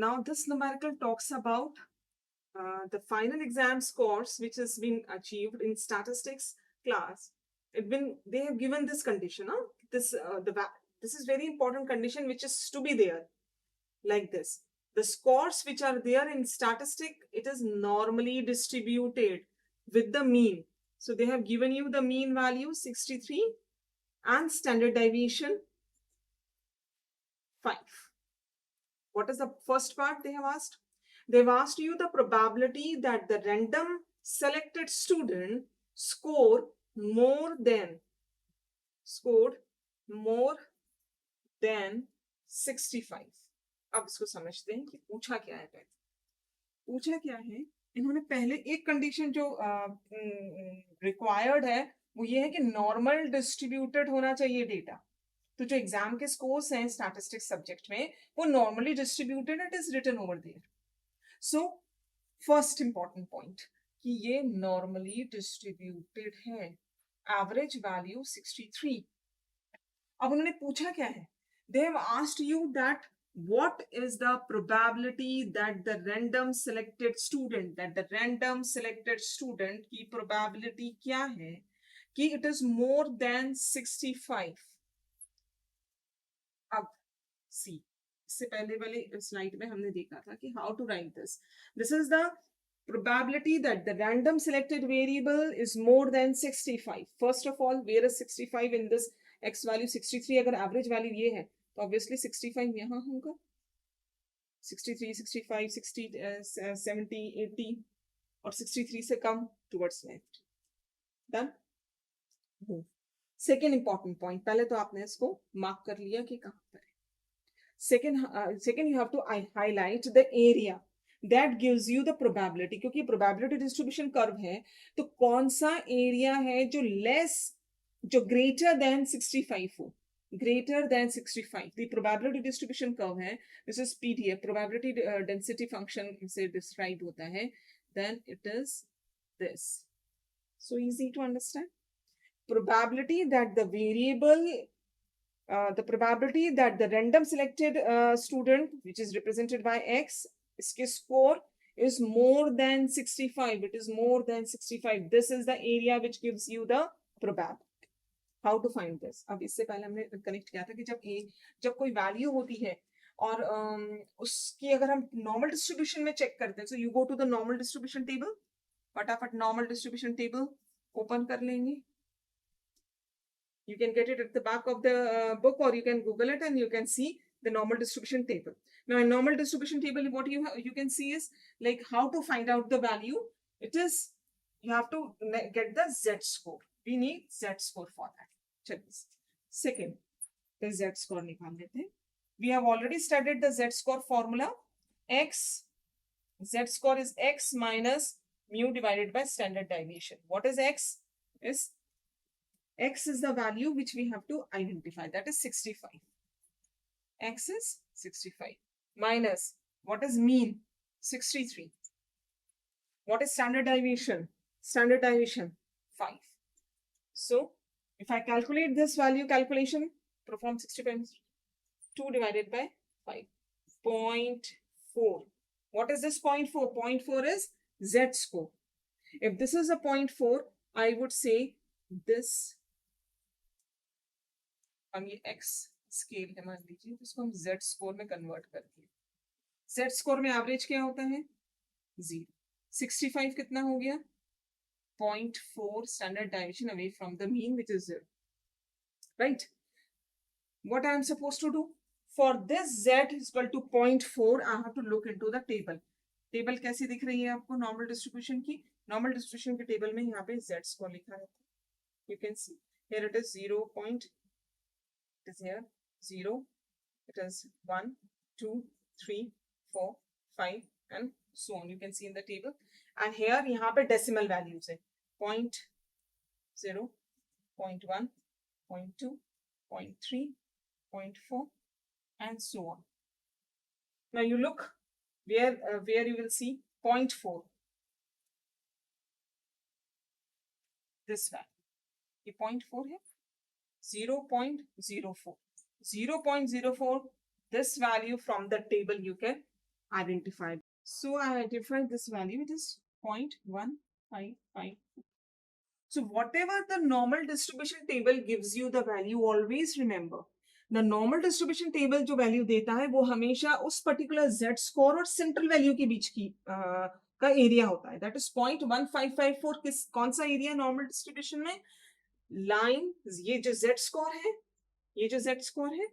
Now this numerical talks about the final exam scores which has been achieved in statistics class. They have given this condition. Huh? This is very important condition which is to be there like this. The scores which are there in statistic, it is normally distributed with the mean. So they have given you the mean value 63 and standard deviation 5. What is the first part they have asked? They've asked you the probability that the random selected student scored more than 65. अब इसको समझते हैं कि पूछा क्या है पहले। पूछा क्या है, इन्होंने पहले एक कंडीशन जो रिक्वायर्ड है वो ये है कि नॉर्मल डिस्ट्रीब्यूटेड होना चाहिए डेटा। तो जो एग्जाम के स्कोर्स हैं स्टैटिस्टिक्स सब्जेक्ट में वो normally distributed, it is written over there. So first important point कि ये नॉर्मली डिस्ट्रीब्यूटेड है। Average value 63। अब उन्होंने पूछा क्या है, they have asked you that what is the probability that the random selected student की probability क्या है कि it is more than 65। अब सी, इससे पहले वाले स्लाइड में हमने देखा था कि how to write this. This is the probability that the random selected variable is more than 65। first of all, where is 65 in this x value 63? अगर एवरेज वैल्यू ये है तो ऑब्वियसली 65 यहाँ होगा। 63, 65, 60, 70, 80 और 63 से कम towards left. Done. Second important point, पहले तो आपने इसको मार्क कर लिया कि कहां पर है। second you have to highlight the area that gives you the probability, क्योंकि probability distribution curve है तो कौन सा एरिया है जो लेस, जो greater than 65 हो। greater than 65 the probability distribution curve है, this is PDF, probability density function से described होता है, then it is this। so easy to understand। probability that the variable the probability that the random selected student, which is represented by x, इसके score is more than 65, it is more than 65, this is the area which gives you the probability। how to find this? अब इससे पहले हमने connect किया था कि जब कोई वैल्यू होती है और उसकी अगर हम नॉर्मल डिस्ट्रीब्यूशन में चेक करते हैं, so you go to the normal distribution table. फटाफट नॉर्मल डिस्ट्रीब्यूशन टेबल ओपन कर लेंगे। You can get it at the back of the book, or you can Google it and you can see the normal distribution table. Now in normal distribution table, what you can see is like how to find out the value. It is, you have to get the Z score. We need Z score for that. Check this. Second, the Z score निकाल लेते हैं। We have already studied the Z score formula. Z score is x minus mu divided by standard deviation. What is x? X is the value which we have to identify, that is 65. X is 65 minus what is mean? 63. What is standard deviation? Standard deviation 5. So if I calculate this value, calculation, perform 65, 2 divided by 5, 0.4. What is this 0.4? 0.4 is Z score. If this is a 0.4, I would say this, हम ये x scale है मान लीजिए, तो इसको हम z score में convert करते हैं। z स्कोर में एवरेज क्या होता है? 0। 65 कितना हो गया? 0.4 standard deviation away from the mean which is 0। Right, what I am supposed to do for this z equal to 0.4, I have to look into the table. Table कैसी दिख रही है आपको नॉर्मल डिस्ट्रीब्यूशन की? नॉर्मल डिस्ट्रीब्यूशन के table में यहाँ पे z स्कोर लिखा है, you can see here it is 0. It is here 0, it is 1, 2, 3, 4, 5 and so on, you can see in the table। and here यहाँ पे decimal values है 0.0, 0.1, 0.2, 0.3, 0.4 and so on। now you look where you will see 0.4, this value, ये 0.4 है, 0.04, 0.04, this value from the table you can identified. So I identified this value, it is 0.155. So whatever the normal distribution table gives you the value, always remember the normal distribution table जो value देता है वो हमेशा उस particular z score और central value के बीच की का area होता है. That is 0.1554. किस कौन सा area normal distribution में? Line, ये जो z score है, ये जो z score है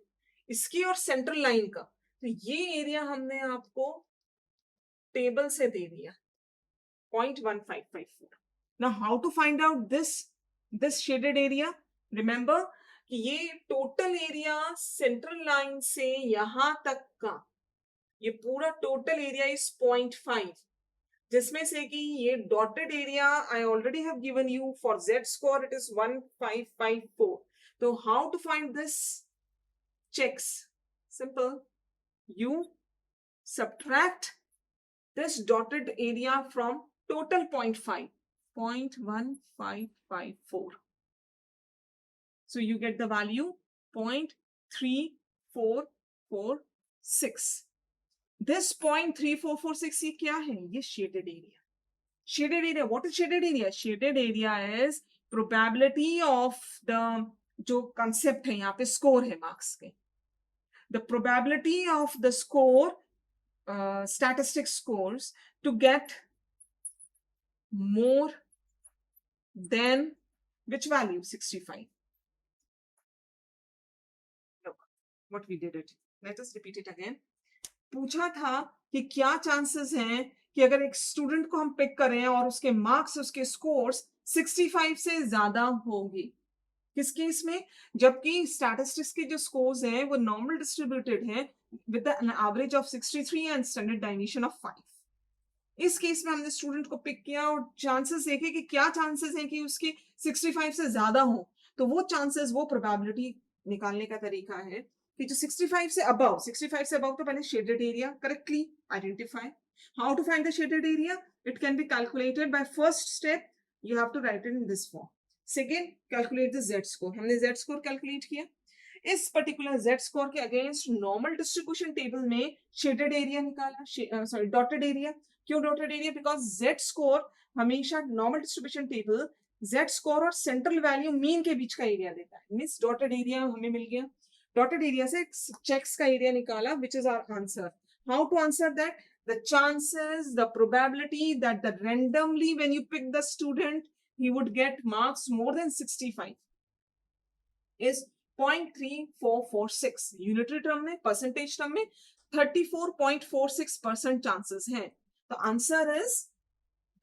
इसकी और central line का, तो ये area हमने आपको table से दे दिया 0.1554. Now how to find out this shaded area? Remember कि ये टोटल एरिया सेंट्रल लाइन से यहां तक का, ये पूरा टोटल एरिया इज 0.5, जिसमें से कि ये dotted area I already have given you for Z score it is 1554. तो how to find this checks? Simple, you subtract this dotted area from total 0.5, 0.1554. So you get the value 0.3446. This 0.3446 ये क्या है? ये shaded area. Shaded area, what is shaded area? Shaded area is probability of the जो concept है यहाँ पे score है marks के. The probability of the score, statistic scores, to get more than which value? 65. Look what we did it. Let us repeat it again. पूछा था कि क्या चांसेस हैं कि अगर एक स्टूडेंट को हम पिक करें और उसके मार्क्स, उसके स्कोर्स 65 से ज्यादा होंगे. किस केस में? जबकि स्टैटिस्टिक्स के जो स्कोर्स हैं वो नॉर्मल डिस्ट्रीब्यूटेड हैं with an average of 63 and standard dimension of 5. इस केस में हमने स्टूडेंट को पिक किया और चांसेस देखे कि क्या चांसेस हैं कि उसके 65 से ज्यादा हो. तो वो चांसेस, वो प्रोबेबिलिटी निकालने का तरीका है कि जो 65 से अबव, 65 से अबव तो पहले shaded area correctly identify. How to find the shaded area? It can be calculated by first step, you have to write it in this form. Second, calculate the z score. हमने z score calculate किया. इस particular z score के against normal distribution table में shaded area निकाला, sorry dotted area. क्यों dotted area? Because z score हमेशा normal distribution table z score और central value mean के बीच का एरिया देता है. मींस डॉटेड एरिया हमें मिल गया. डॉटेड एरिया से चेक्स का एरिया निकाला, which is our answer. How to answer that? The chances, the probability that the randomly when you pick the student he would get marks more than 65 is 0.3446. Unitary term में, percentage term में 34.46% chances हैं. तो answer is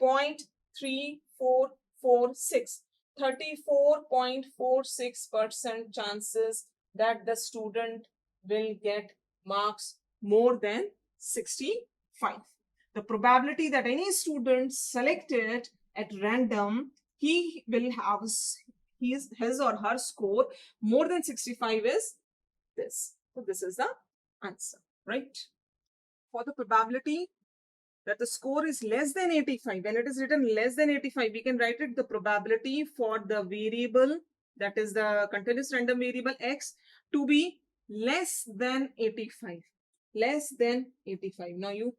0.3446. 34.46% chances that the student will get marks more than 65. The probability that any student selected at random, he will have his or her score more than 65 is this. So this is the answer, right? For the probability that the score is less than 85, when it is written less than 85, we can write it the probability for the variable, that is the continuous random variable x, to be less than 85. Less than 85. Now you,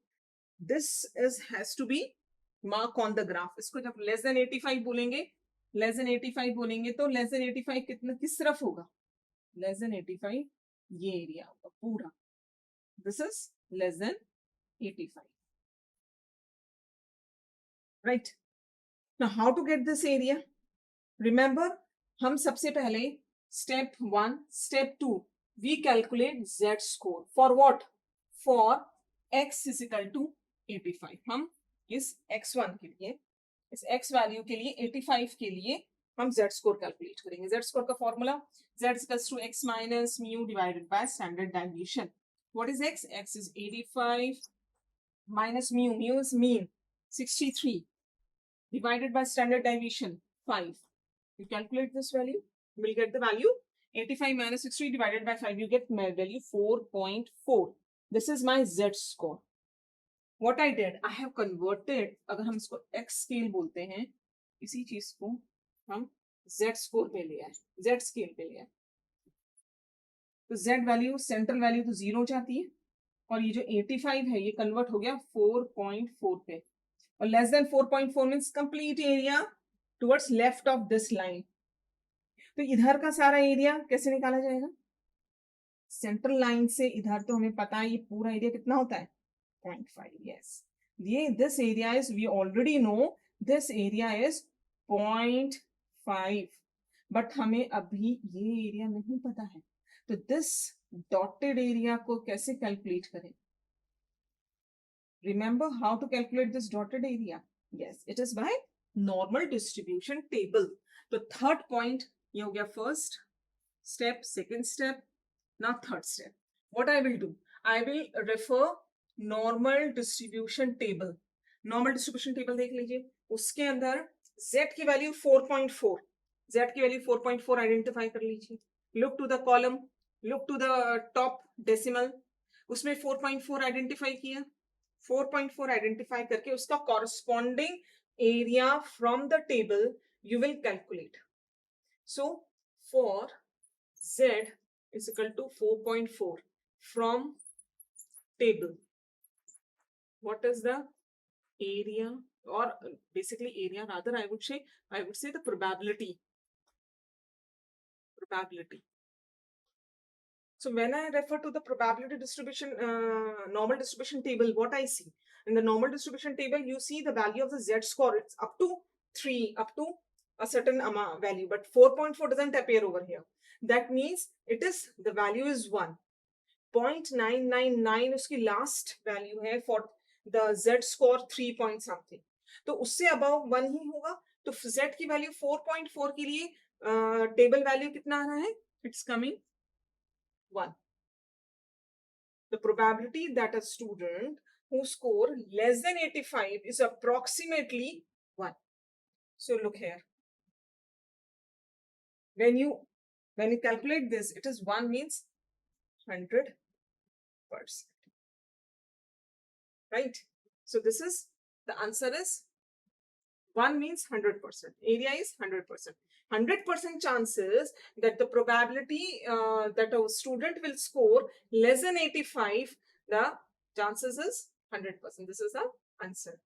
this is has to be mark on the graph. इसको जब less than 85 बोलेंगे, less than 85 बोलेंगे तो less than 85 कितना किस तरफ होगा? Less than 85 ये एरिया होगा पूरा. This is less than 85. Right. Now how to get this area? Remember, हम सबसे पहले step 1, step 2, we calculate z score. For what? For x is equal to 85. हम इस x1 के लिए, इस x वैल्यू के लिए 85 के लिए हम z score कैलकुलेट करेंगे. z score का formula z is equal to x minus mu divided by standard deviation. What is x? X is 85 minus mu. Mu is mean 63 divided by standard deviation 5. You calculate this value, you will get the value 85 minus 60 divided by 5. You get my value 4.4. This is my z score. What I did, I have converted, अगर हम इसको x scale बोलते हैं, इसी चीज को हम z score पे लिया है, z scale पे लिया है. तो z वैल्यू, सेंट्रल वैल्यू तो 0 जाती है, और ये जो 85 है ये कन्वर्ट हो गया 4.4 पे, और less than 4.4 means complete area towards left of this line. तो इधर का सारा एरिया कैसे निकाला जाएगा? सेंट्रल लाइन से इधर तो हमें पता है ये पूरा एरिया कितना होता है 0.5। यस, ये this area is, we already know this area is 0.5, but हमें अभी ये एरिया नहीं पता है, तो दिस डॉटेड एरिया को कैसे कैलकुलेट करें? Remember how to calculate this dotted area? Yes, it is by normal distribution table. तो third point ये हो गया first step, second step, now third step. What I will do? I will refer normal distribution table. Normal distribution table देख लीजिए, उसके अंदर z की value 4.4, z की वैल्यू 4.4 आइडेंटिफाई कर लीजिए। Look to the column, look to the top decimal, उसमें 4.4 identify किया, 4.4 आइडेंटिफाई करके उसका corresponding area from the table you will calculate. So for z is equal to 4.4 from table, what is the area, or basically area rather, I would say the probability. So when I refer to the probability distribution, normal distribution table, what I see in the normal distribution table, you see the value of the z-score, it's up to 3, up to a certain amount value, but 4.4 doesn't appear over here. That means it is, the value is 1. 0.999 उसकी last value है for the z-score 3 point something. तो उससे above 1 ही होगा, तो z की value 4.4 के लिए table value कितना आ रहा है? It's coming 1. The probability that a student who score less than 85 is approximately 1. So look here. When you calculate this, it is 1 means 100%. Right? So this is, the answer is 1 means 100%. Area is 100%. 100% chances that the probability that a student will score less than 85, the chances is 100%. This is the answer.